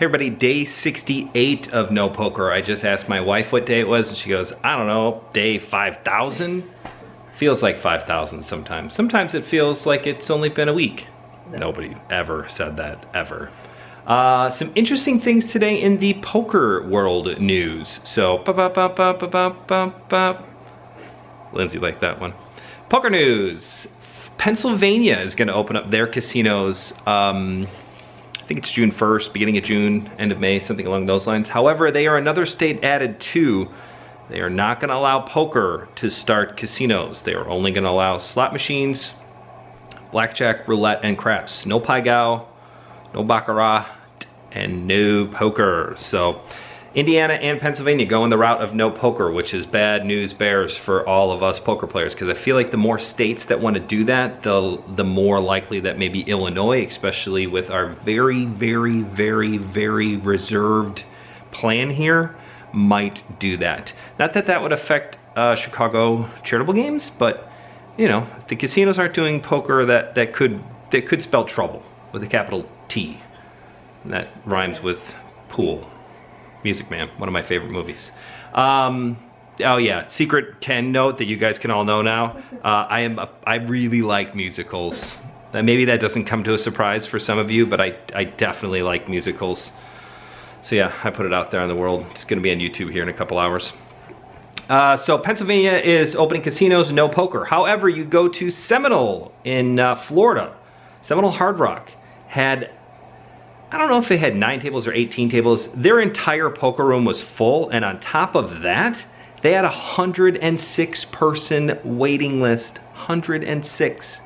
Hey everybody, day 68 of No Poker. I just asked my wife what day it was and she goes, I don't know, day 5,000? Feels like 5,000 sometimes. Sometimes it feels like it's only been a week. No. Nobody ever said that, ever. Some interesting things today in the poker world news. So, Lindsay liked that one. Poker news. Pennsylvania is going to open up their casinos, I think it's June 1st, beginning of June, end of May, something along those lines. However, they are another state added to. They are not going to allow poker to start casinos. They are only going to allow slot machines, blackjack, roulette, and craps. No pai gow, no baccarat, and no poker. So Indiana and Pennsylvania going the route of no poker, which is bad news bears for all of us poker players, because I feel like the more states that want to do that, the more likely that maybe Illinois, especially with our very, very, very, very reserved plan here, might do that. Not that that would affect Chicago charitable games, but you know, if the casinos aren't doing poker, that could spell trouble with a capital T. And that rhymes with pool. Music Man, one of my favorite movies. Oh yeah, secret Ken note that you guys can all know now. I really like musicals. Maybe that doesn't come to a surprise for some of you, but I definitely like musicals. So yeah, I put it out there in the world. It's gonna be on YouTube here in a couple hours. So Pennsylvania is opening casinos, no poker. However, you go to Seminole in Florida. Seminole Hard Rock had, I don't know if they had 9 tables or 18 tables. Their entire poker room was full, and on top of that, they had a 106 person waiting list. 106.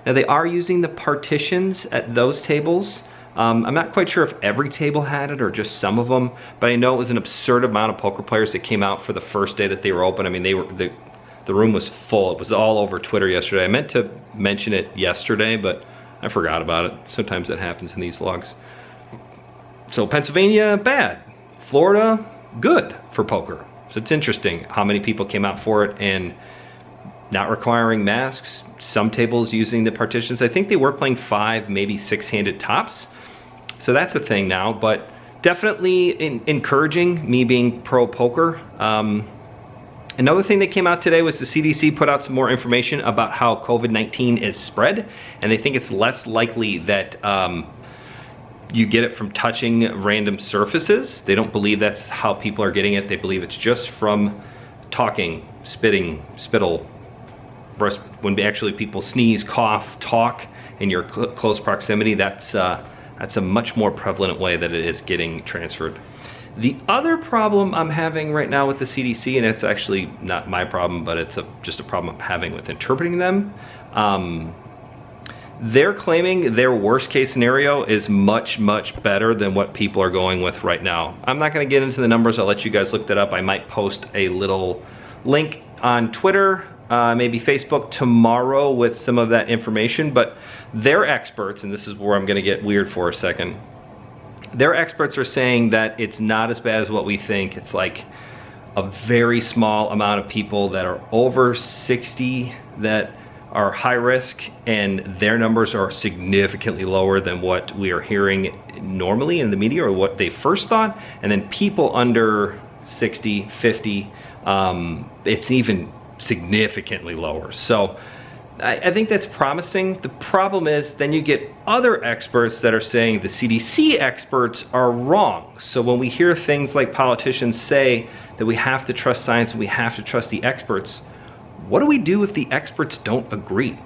Now they are using the partitions at those tables. I'm not quite sure if every table had it or just some of them, but I know it was an absurd amount of poker players that came out for the first day that they were open. I mean, the room was full. It was all over Twitter yesterday. I meant to mention it yesterday, but I forgot about it. Sometimes that happens in these vlogs. So Pennsylvania, bad. Florida, good for poker. So it's interesting how many people came out for it and not requiring masks. Some tables using the partitions. I think they were playing 5, maybe 6-handed tops. So that's a thing now, but definitely encouraging, me being pro poker. Another thing that came out today was the CDC put out some more information about how COVID-19 is spread, and they think it's less likely that you get it from touching random surfaces. They don't believe that's how people are getting it. They believe it's just from talking, spitting, spittle, when actually people sneeze, cough, talk in your close proximity. That's a much more prevalent way that it is getting transferred. The other problem I'm having right now with the CDC, and it's actually not my problem, but it's just a problem I'm having with interpreting them. They're claiming their worst case scenario is much, much better than what people are going with right now. I'm not gonna get into the numbers, I'll let you guys look that up. I might post a little link on Twitter, maybe Facebook tomorrow with some of that information, but their experts, and this is where I'm gonna get weird for a second, their experts are saying that it's not as bad as what we think. It's like a very small amount of people that are over 60 that are high risk, and their numbers are significantly lower than what we are hearing normally in the media or what they first thought. And then people under 60, 50, it's even significantly lower. So I think that's promising. The problem is then you get other experts that are saying the CDC experts are wrong. So when we hear things like politicians say that we have to trust science and we have to trust the experts, what do we do if the experts don't agree?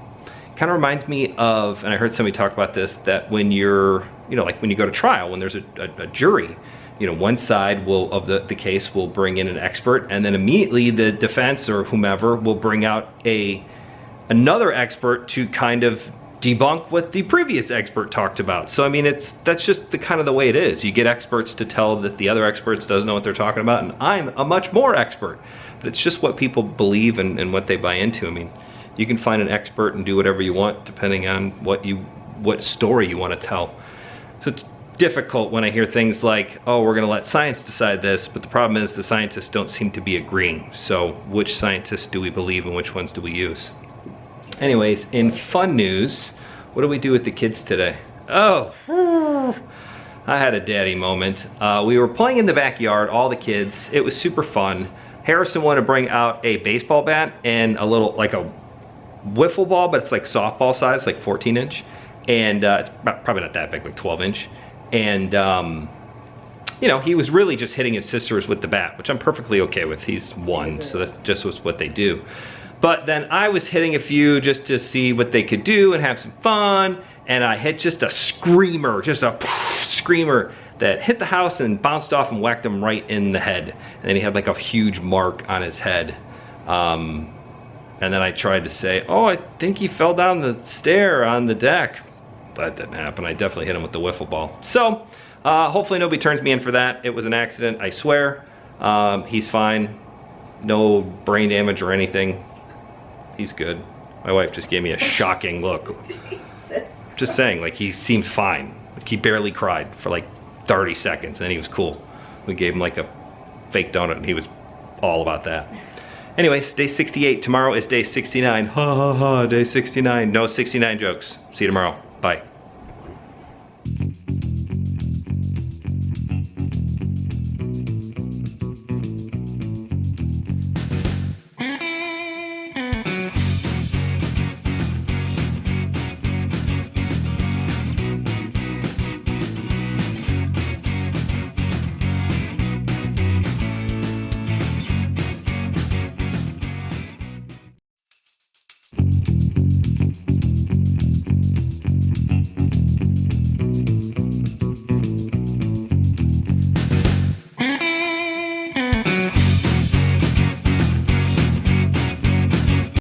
Kind of reminds me of, and I heard somebody talk about this, that when you're, you know, like when you go to trial, when there's a jury, you know, one side of the case will bring in an expert, and then immediately the defense or whomever will bring out another expert to kind of debunk what the previous expert talked about. So I mean, that's just the kind of the way it is. You get experts to tell that the other experts doesn't know what they're talking about, and I'm a much more expert. But it's just what people believe and what they buy into. I mean, you can find an expert and do whatever you want depending on what story you want to tell. So it's difficult when I hear things like, oh, we're gonna let science decide this, but the problem is the scientists don't seem to be agreeing. So which scientists do we believe and which ones do we use? Anyways, in fun news, what do we do with the kids today? Oh, I had a daddy moment. We were playing in the backyard, all the kids. It was super fun. Harrison wanted to bring out a baseball bat and a little, like a wiffle ball, but it's like softball size, like 14 inch. And it's probably not that big, like 12 inch. And, you know, he was really just hitting his sisters with the bat, which I'm perfectly okay with. He's one, so that just was what they do. But then I was hitting a few just to see what they could do and have some fun. And I hit just a screamer, just a screamer that hit the house and bounced off and whacked him right in the head. And then he had like a huge mark on his head. And then I tried to say, oh, I think he fell down the stair on the deck. That didn't happen. I definitely hit him with the wiffle ball. So hopefully nobody turns me in for that. It was an accident, I swear. He's fine. No brain damage or anything. He's good. My wife just gave me a shocking look. Just saying, like, he seemed fine. Like, he barely cried for like 30 seconds and he was cool. We gave him like a fake donut and he was all about that. Anyways, day 68. Tomorrow is day 69. Ha ha ha, day 69. No 69 jokes. See you tomorrow. Bye.